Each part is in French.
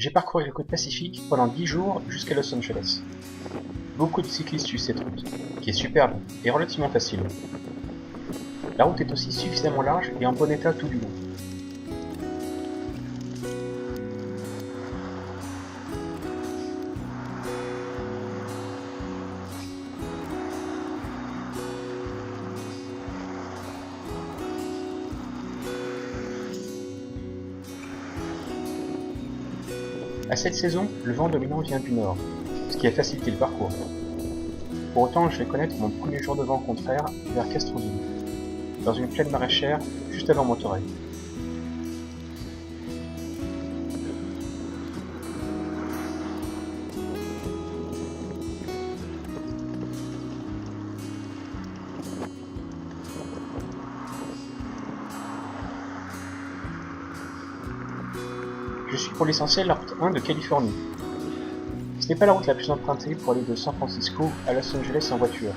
J'ai parcouru la côte Pacifique pendant 10 jours jusqu'à Los Angeles. Beaucoup de cyclistes suivent cette route, qui est superbe et relativement facile. La route est aussi suffisamment large et en bon état tout du long. À cette saison, le vent dominant vient du nord, ce qui a facilité le parcours. Pour autant, je vais connaître mon premier jour de vent contraire vers Castroville, dans une plaine maraîchère juste avant Monterey. Je suis pour l'essentiel la route 1 de Californie. Ce n'est pas la route la plus empruntée pour aller de San Francisco à Los Angeles en voiture.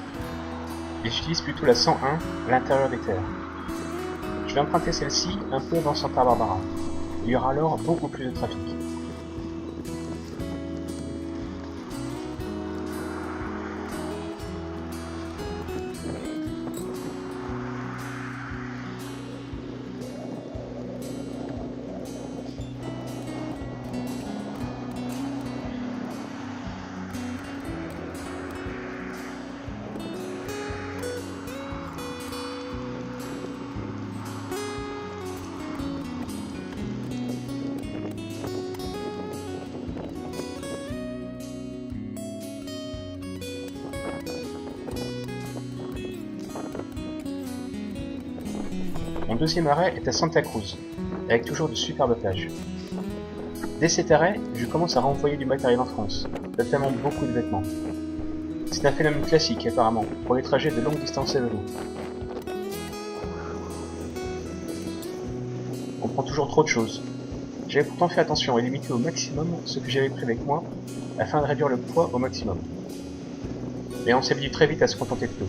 Et j'utilise plutôt la 101 à l'intérieur des terres. Je vais emprunter celle-ci un peu avant Santa Barbara. Il y aura alors beaucoup plus de trafic. Mon deuxième arrêt est à Santa Cruz, avec toujours de superbes plages. Dès cet arrêt, je commence à renvoyer du matériel en France, notamment beaucoup de vêtements. C'est un phénomène classique apparemment, pour les trajets de longue distance à vélo. On prend toujours trop de choses. J'avais pourtant fait attention et limité au maximum ce que j'avais pris avec moi, afin de réduire le poids au maximum. Mais on s'habitue très vite à se contenter de peu.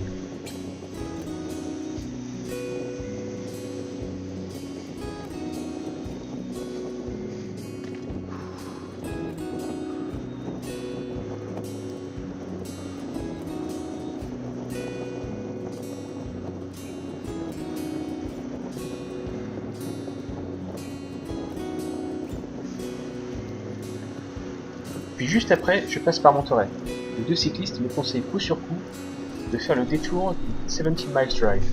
Puis juste après, je passe par Monterey. Les deux cyclistes me conseillent coup sur coup de faire le détour du 17 Miles Drive.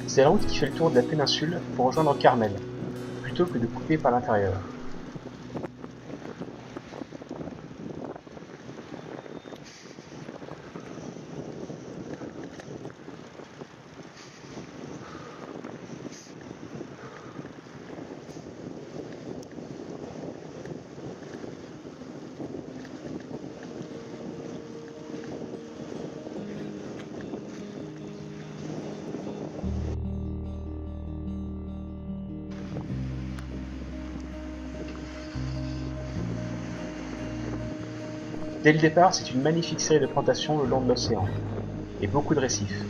C'est la route qui fait le tour de la péninsule pour rejoindre Carmel, plutôt que de couper par l'intérieur. Dès le départ, c'est une magnifique série de plantations le long de l'océan, et beaucoup de récifs.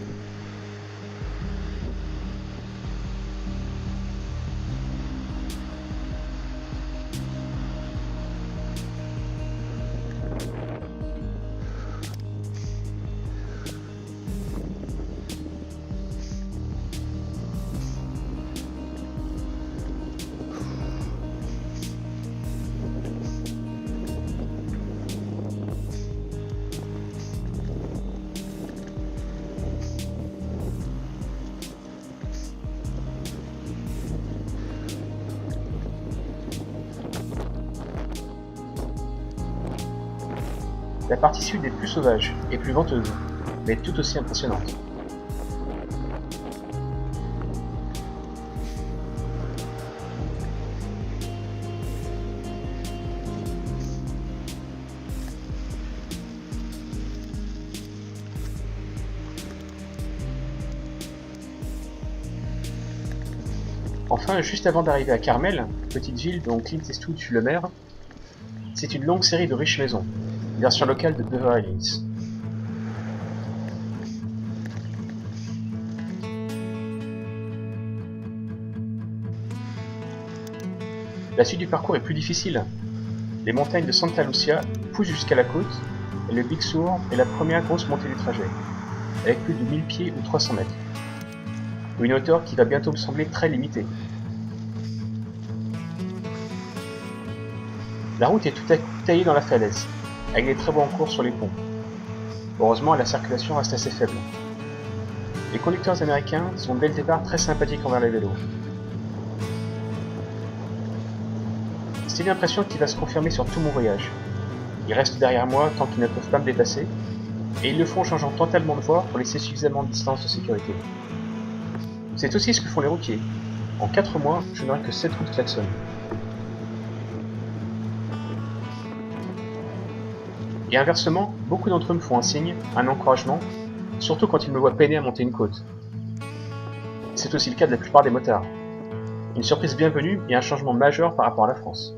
La partie sud est plus sauvage et plus venteuse, mais tout aussi impressionnante. Enfin, juste avant d'arriver à Carmel, petite ville dont Clint Eastwood fut le maire, c'est une longue série de riches maisons, version locale de Beverly Hills. La suite du parcours est plus difficile, Les montagnes de Santa Lucia poussent jusqu'à la côte, et le Big Sur est la première grosse montée du trajet, avec plus de 1000 pieds ou 300 mètres. Une hauteur qui va bientôt me sembler très limitée. La route est tout taillée dans la falaise, avec des travaux en cours sur les ponts. Heureusement, la circulation reste assez faible. Les conducteurs américains sont dès le départ très sympathiques envers les vélos. C'est une impression qui va se confirmer sur tout mon voyage. Ils restent derrière moi tant qu'ils ne peuvent pas me dépasser, et ils le font en changeant totalement de voie pour laisser suffisamment de distance de sécurité. C'est aussi ce que font les routiers. En 4 mois, je n'aurai que 7 coups de klaxon. Et inversement, beaucoup d'entre eux me font un signe, un encouragement, surtout quand ils me voient peiner à monter une côte. C'est aussi le cas de la plupart des motards. Une surprise bienvenue et un changement majeur par rapport à la France.